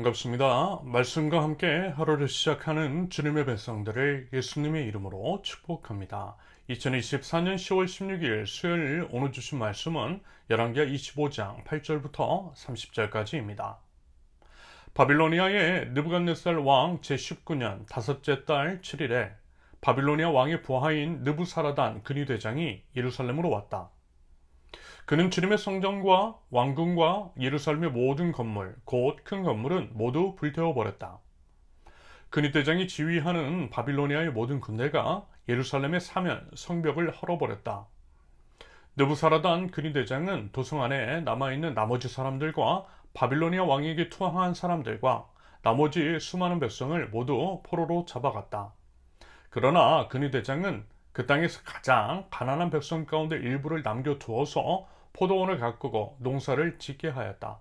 반갑습니다. 말씀과 함께 하루를 시작하는 주님의 백성들을 예수님의 이름으로 축복합니다. 2024년 10월 16일 수요일 오늘 주신 말씀은 열왕기하 25장 8절부터 30절까지입니다. 바빌로니아의 느부갓네살 왕 제19년 다섯째 달 7일에 바빌로니아 왕의 부하인 느부사라단 근위대장이 예루살렘으로 왔다. 그는 주님의 성전과 왕궁과 예루살렘의 모든 건물, 곧 큰 건물은 모두 불태워버렸다. 근위대장이 지휘하는 바빌로니아의 모든 군대가 예루살렘의 사면 성벽을 헐어버렸다. 느부사라단 근위대장은 도성 안에 남아있는 나머지 사람들과 바빌로니아 왕에게 투항한 사람들과 나머지 수많은 백성을 모두 포로로 잡아갔다. 그러나 근위대장은 그 땅에서 가장 가난한 백성 가운데 일부를 남겨두어서 포도원을 가꾸고 농사를 짓게 하였다.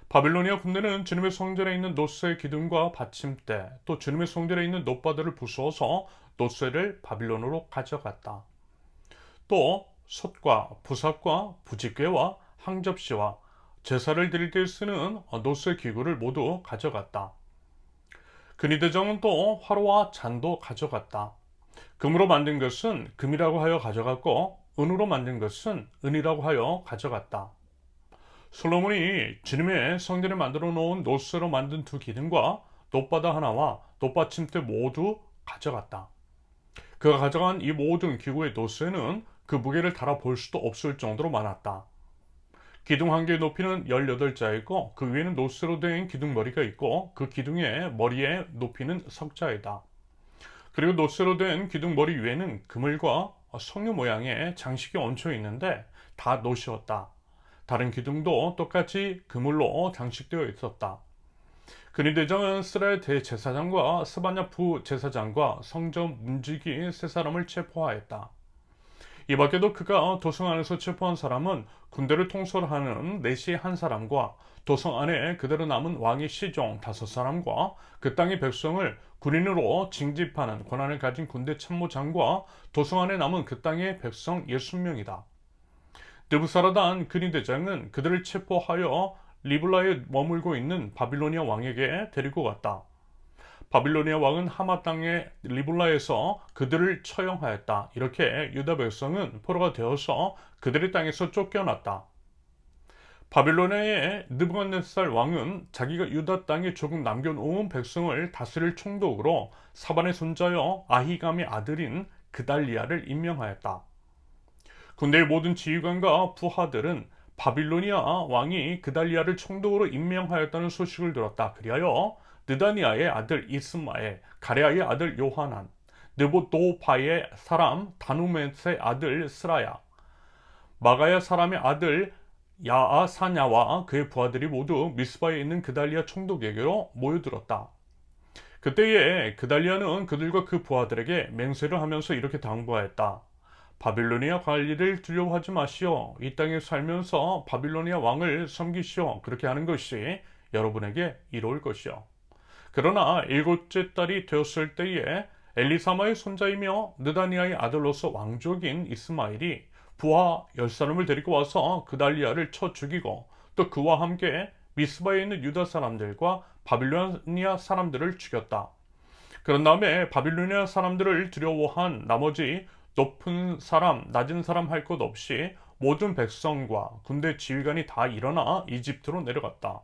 바빌로니아 군대는 주님의 성전에 있는 놋쇠 기둥과 받침대, 또 주님의 성전에 있는 놋바들을 부수어서 놋쇠를 바빌론으로 가져갔다. 또 솥과 부삽과 부직괴와 항접시와 제사를 드릴 때 쓰는 놋쇠 기구를 모두 가져갔다. 근위대장은 또 화로와 잔도 가져갔다. 금으로 만든 것은 금이라고 하여 가져갔고 은으로 만든 것은 은이라고 하여 가져갔다. 솔로몬이 주님의 성전에 만들어 놓은 놋쇠로 만든 두 기둥과 놋바다 하나와 놋받침대 모두 가져갔다. 그가 가져간 이 모든 기구의 놋쇠는 그 무게를 달아 볼 수도 없을 정도로 많았다. 기둥 한 개의 높이는 18자이고 그 위에는 놋쇠로 된 기둥머리가 있고 그 기둥의 머리의 높이는 석자이다. 그리고 놋쇠로 된 기둥 머리 위에는 그물과 석류 모양의 장식이 얹혀 있는데 다 놋이었다. 다른 기둥도 똑같이 그물로 장식되어 있었다. 근위대장은 스라의 대제사장과 스바냐 부제사장과 성전 문지기 세 사람을 체포하였다. 이 밖에도 그가 도성 안에서 체포한 사람은 군대를 통솔하는 내시 한 사람과 도성 안에 그대로 남은 왕의 시종 5사람과 그 땅의 백성을 군인으로 징집하는 권한을 가진 군대 참모장과 도성 안에 남은 그 땅의 백성 60명이다. 느부사라단 근위대장은 그들을 체포하여 리블라에 머물고 있는 바빌로니아 왕에게 데리고 갔다. 바빌로니아 왕은 하마 땅의 리블라에서 그들을 처형하였다. 이렇게 유다 백성은 포로가 되어서 그들의 땅에서 쫓겨났다. 바빌로니아의 느부갓네살 왕은 자기가 유다 땅에 조금 남겨놓은 백성을 다스릴 총독으로 사반의 손자여 아히감의 아들인 그달리아를 임명하였다. 군대의 모든 지휘관과 부하들은 바빌로니아 왕이 그달리아를 총독으로 임명하였다는 소식을 들었다. 그리하여 느다니아의 아들 이스마엘, 가레아의 아들 요하난, 느보도바의 사람 다누멧의 아들 스라야, 마가야 사람의 아들 야아사냐와 그의 부하들이 모두 미스바에 있는 그달리아 총독에게로 모여들었다. 그때에 그달리아는 그들과 그 부하들에게 맹세를 하면서 이렇게 당부하였다. 바빌로니아 관리를 두려워하지 마시오. 이 땅에 살면서 바빌로니아 왕을 섬기시오. 그렇게 하는 것이 여러분에게 이로울 것이오. 그러나 7째 달이 되었을 때에 엘리사마의 손자이며 느다니아의 아들로서 왕족인 이스마엘이 부하 10사람을 데리고 와서 그달리아를 쳐 죽이고 또 그와 함께 미스바에 있는 유다 사람들과 바빌로니아 사람들을 죽였다. 그런 다음에 바빌로니아 사람들을 두려워한 나머지 높은 사람, 낮은 사람 할 것 없이 모든 백성과 군대 지휘관이 다 일어나 이집트로 내려갔다.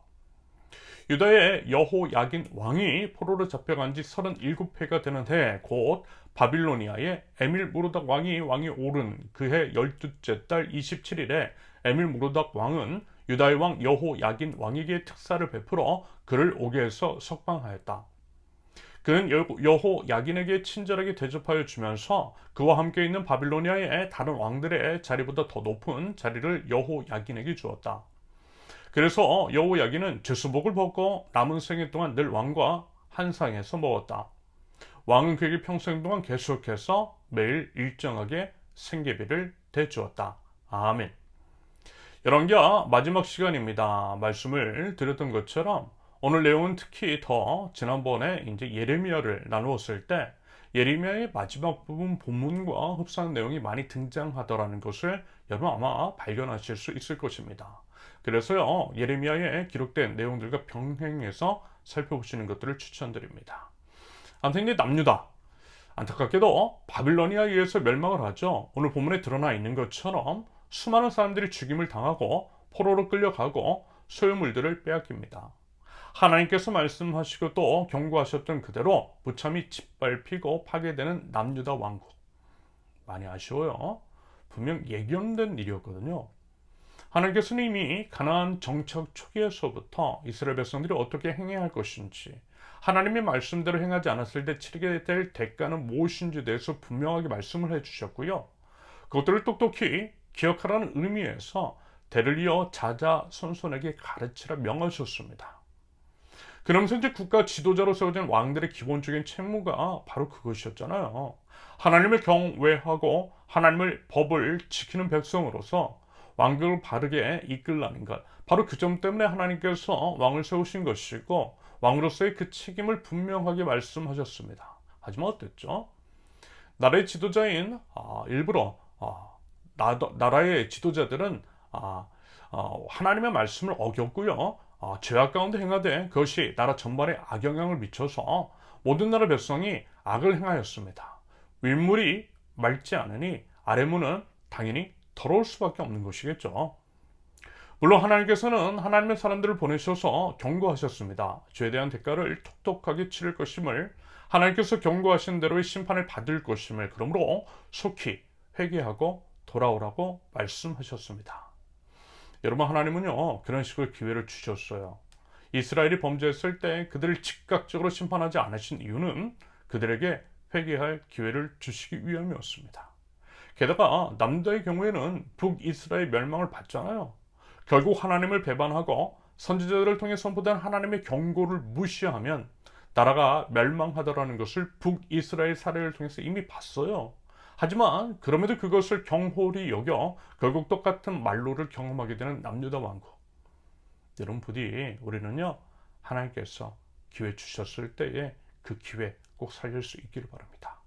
유다의 여호야긴 왕이 포로로 잡혀간 지 37회가 되는 해 곧 바빌로니아의 에밀무르닥 왕이 오른 그해 12째 달 27일에 에밀무르닥 왕은 유다의 왕 여호야긴 왕에게 특사를 베풀어 그를 오게 해서 석방하였다. 그는 여호야긴에게 친절하게 대접하여 주면서 그와 함께 있는 바빌로니아의 다른 왕들의 자리보다 더 높은 자리를 여호야긴에게 주었다. 그래서 여호야긴은 제수복을 벗고 남은 생애 동안 늘 왕과 한 상에서 먹었다. 왕은 그에게 평생 동안 계속해서 매일 일정하게 생계비를 대주었다. 아멘. 열왕기하 마지막 시간입니다. 말씀을 드렸던 것처럼 오늘 내용은 특히 더 지난번에 이제 예레미야를 나누었을 때 예레미야의 마지막 부분 본문과 흡사한 내용이 많이 등장하더라는 것을 여러분 아마 발견하실 수 있을 것입니다. 그래서요, 예레미야에 기록된 내용들과 병행해서 살펴보시는 것들을 추천드립니다. 아무튼 이제 남유다, 안타깝게도 바빌로니아에 의해서 멸망을 하죠. 오늘 본문에 드러나 있는 것처럼 수많은 사람들이 죽임을 당하고 포로로 끌려가고 소유물들을 빼앗깁니다. 하나님께서 말씀하시고 또 경고하셨던 그대로 무참히 짓밟히고 파괴되는 남유다 왕국. 많이 아쉬워요. 분명 예견된 일이었거든요. 하나님께서는 이미 가나안 정착 초기에서부터 이스라엘 백성들이 어떻게 행해야 할 것인지, 하나님의 말씀대로 행하지 않았을 때 치르게 될 대가는 무엇인지에 대해서 분명하게 말씀을 해주셨고요. 그것들을 똑똑히 기억하라는 의미에서 대를 이어 자자손손에게 가르치라 명하셨습니다. 그러면서 이제 국가 지도자로 세워진 왕들의 기본적인 책무가 바로 그것이었잖아요. 하나님을 경외하고 하나님의 법을 지키는 백성으로서 왕국을 바르게 이끌라는 것, 바로 그 점 때문에 하나님께서 왕을 세우신 것이고 왕으로서의 그 책임을 분명하게 말씀하셨습니다. 하지만 어땠죠? 나라의 지도자인 일부러 나라의 지도자들은 하나님의 말씀을 어겼고요, 죄악 가운데 행하되 그것이 나라 전반에 악영향을 미쳐서 모든 나라 백성이 악을 행하였습니다. 윗물이 맑지 않으니 아랫물은 당연히 더러울 수밖에 없는 것이겠죠. 물론 하나님께서는 하나님의 사람들을 보내셔서 경고하셨습니다. 죄에 대한 대가를 톡톡하게 치를 것임을, 하나님께서 경고하신 대로의 심판을 받을 것임을, 그러므로 속히 회개하고 돌아오라고 말씀하셨습니다. 여러분, 하나님은요 그런 식으로 기회를 주셨어요. 이스라엘이 범죄했을 때 그들을 즉각적으로 심판하지 않으신 이유는 그들에게 회개할 기회를 주시기 위함이었습니다. 게다가 남유다의 경우에는 북이스라엘 멸망을 받잖아요. 결국 하나님을 배반하고 선지자들을 통해 선포된 하나님의 경고를 무시하면 나라가 멸망하더라는 것을 북이스라엘 사례를 통해서 이미 봤어요. 하지만 그럼에도 그것을 경홀히 여겨 결국 똑같은 말로를 경험하게 되는 남유다 왕국. 여러분, 부디 우리는요 하나님께서 기회 주셨을 때에 그 기회 꼭 살릴 수 있기를 바랍니다.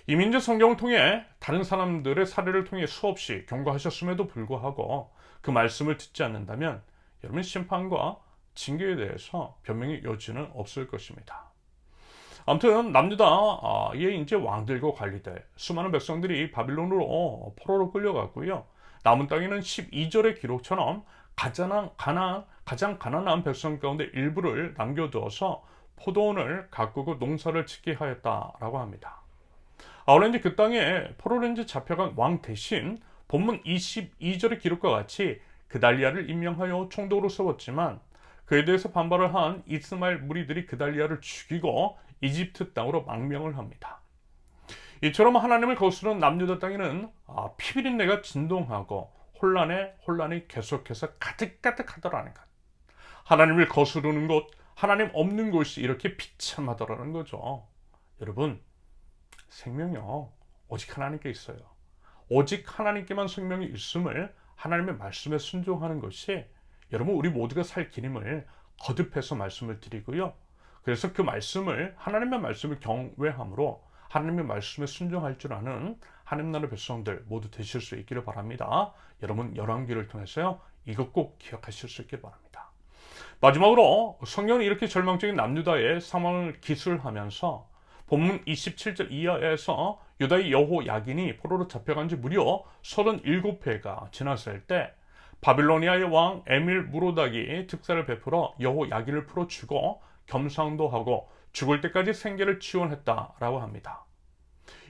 이미 이제 성경을 통해 다른 사람들의 사례를 통해 수없이 경고하셨음에도 불구하고 그 말씀을 듣지 않는다면 여러분, 심판과 징계에 대해서 변명의 여지는 없을 것입니다. 아무튼 남유다의 이제 왕들과 관리들, 수많은 백성들이 바빌론으로 포로로 끌려갔고요. 남은 땅에는 12절의 기록처럼 가장 가난한 백성 가운데 일부를 남겨두어서 포도원을 가꾸고 농사를 짓게 하였다라고 합니다. 아울러 이제 그 땅에 포로로 이제 잡혀간 왕 대신 본문 22절의 기록과 같이 그달리아를 임명하여 총독으로 세웠지만 그에 대해서 반발을 한 이스마엘 무리들이 그달리아를 죽이고 이집트 땅으로 망명을 합니다. 이처럼 하나님을 거스르는 남유다 땅에는 피비린내가 진동하고 혼란이 계속해서 가득가득하더라는 것. 하나님을 거스르는 곳, 하나님 없는 곳이 이렇게 비참하더라는 거죠. 여러분, 생명이요 오직 하나님께 있어요. 오직 하나님께만 생명이 있음을, 하나님의 말씀에 순종하는 것이 여러분 우리 모두가 살 길임을 거듭해서 말씀을 드리고요. 그래서 그 말씀을, 하나님의 말씀을 경외함으로 하나님의 말씀에 순종할 줄 아는 하나님 나라 백성들 모두 되실 수 있기를 바랍니다. 여러분 열왕기를 통해서요 이것 꼭 기억하실 수 있기를 바랍니다. 마지막으로 성경은 이렇게 절망적인 남유다의 상황을 기술하면서 본문 27절 이하에서 유다의 여호야긴이 포로로 잡혀간 지 무려 37회가 지났을 때 바빌로니아의 왕 에밀 무로닥이 특사를 베풀어 여호야긴을 풀어주고 겸상도 하고 죽을 때까지 생계를 지원했다라고 합니다.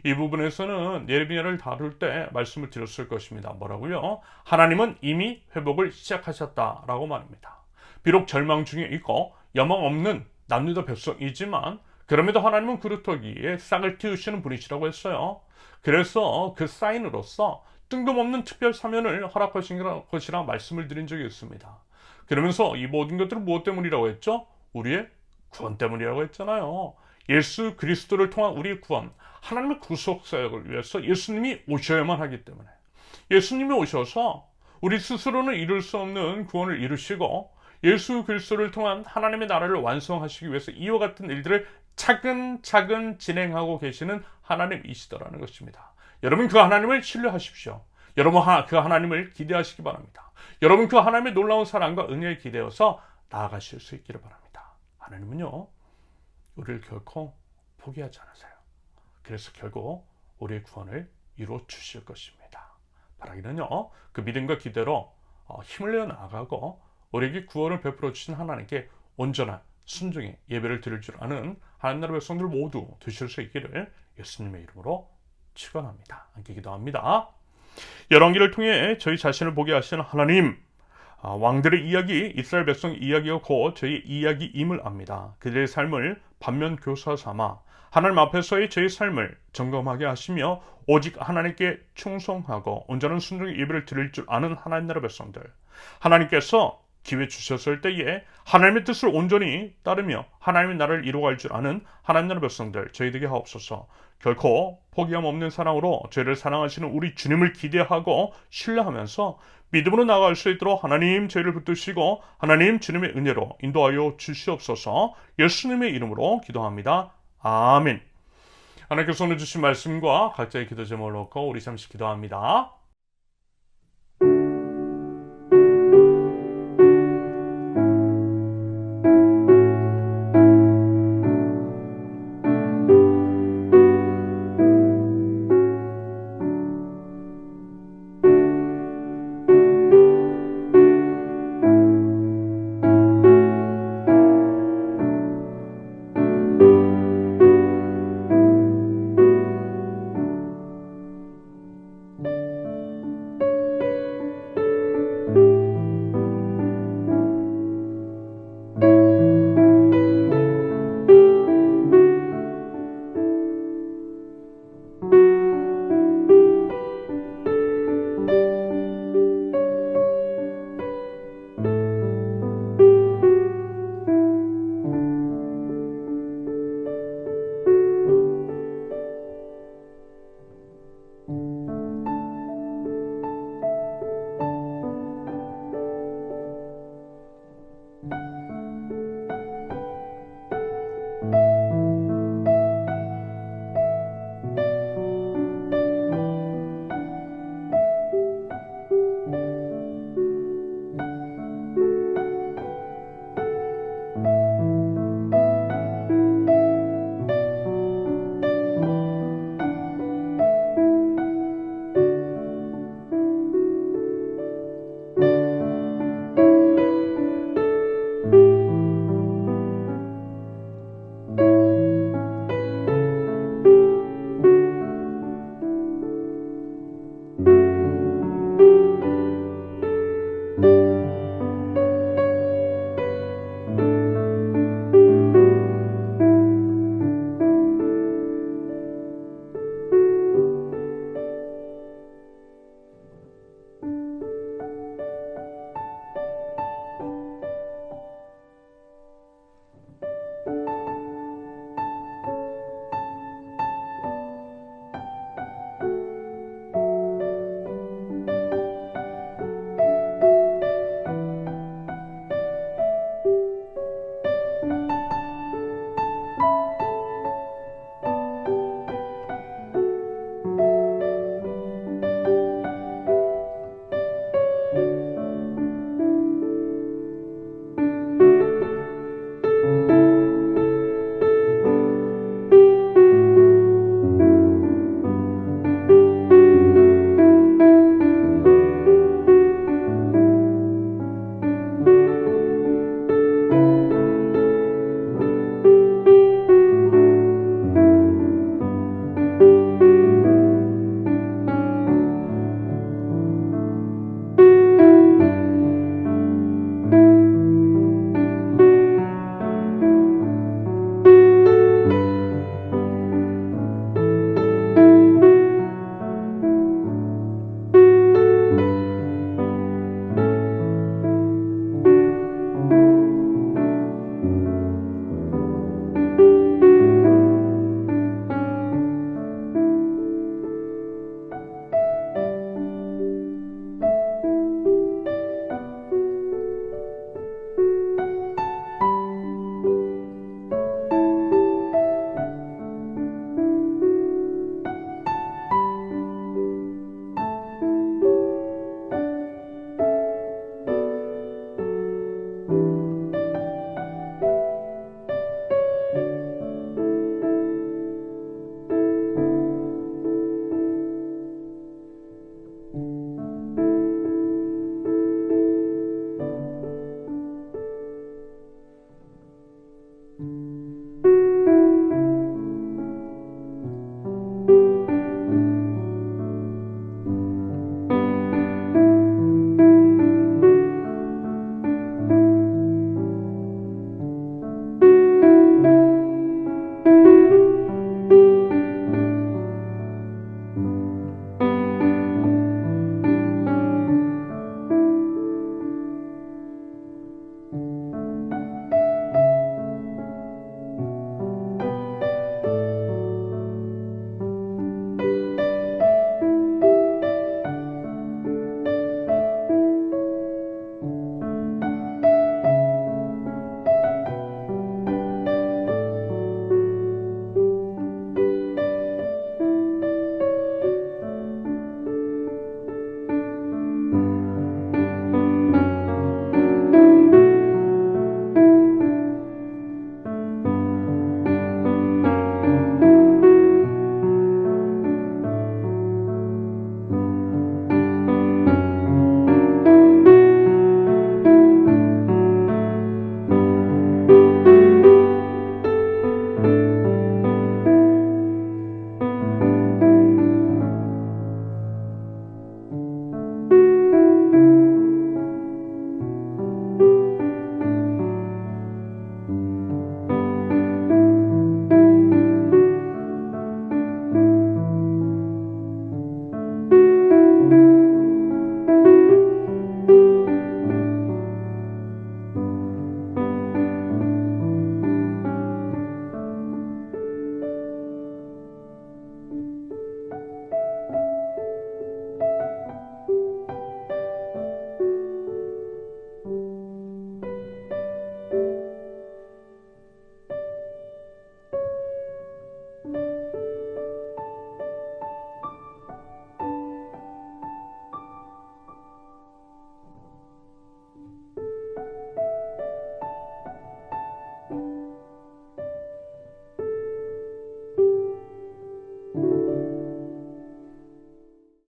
이 부분에서는 예레미야를 다룰 때 말씀을 드렸을 것입니다. 뭐라고요? 하나님은 이미 회복을 시작하셨다라고 말합니다. 비록 절망 중에 있고 여망 없는 남유다 백성이지만 그럼에도 하나님은 그루터기에 싹을 틔우시는 분이시라고 했어요. 그래서 그 사인으로서 뜬금없는 특별 사면을 허락하신 것이라 말씀을 드린 적이 있습니다. 그러면서 이 모든 것들은 무엇 때문이라고 했죠? 우리의 구원 때문이라고 했잖아요. 예수 그리스도를 통한 우리의 구원, 하나님의 구속사역을 위해서 예수님이 오셔야만 하기 때문에, 예수님이 오셔서 우리 스스로는 이룰 수 없는 구원을 이루시고 예수 그리스도를 통한 하나님의 나라를 완성하시기 위해서 이와 같은 일들을 차근차근 진행하고 계시는 하나님이시더라는 것입니다. 여러분 그 하나님을 신뢰하십시오. 여러분 그 하나님을 기대하시기 바랍니다. 여러분 그 하나님의 놀라운 사랑과 은혜에 기대어서 나아가실 수 있기를 바랍니다. 하나님은요, 우리를 결코 포기하지 않으세요. 그래서 결국 우리의 구원을 이루어 주실 것입니다. 바라기는요, 그 믿음과 기대로 힘을 내어 나아가고 우리에게 구원을 베풀어 주신 하나님께 온전한 순종의 예배를 드릴 줄 아는 하나님 나라 백성들 모두 되실 수 있기를 예수님의 이름으로 축원합니다. 함께 기도합니다. 열왕기를 통해 저희 자신을 보게 하시는 하나님, 왕들의 이야기, 이스라엘 백성의 이야기가 곧 저희 이야기임을 압니다. 그들의 삶을 반면 교사 삼아 하나님 앞에서의 저희 삶을 점검하게 하시며 오직 하나님께 충성하고 온전한 순종의 예배를 드릴 줄 아는 하나님 나라 백성들, 하나님께서 기회 주셨을 때에 하나님의 뜻을 온전히 따르며 하나님의 나라를 이루어갈 줄 아는 하나님 나라 백성들 저희에게 하옵소서. 결코 포기함 없는 사랑으로 저희를 사랑하시는 우리 주님을 기대하고 신뢰하면서 믿음으로 나아갈 수 있도록 하나님 저희를 붙드시고 하나님 주님의 은혜로 인도하여 주시옵소서. 예수님의 이름으로 기도합니다. 아멘. 하나님께서 오늘 주신 말씀과 각자의 기도 제목을 놓고 우리 잠시 기도합니다.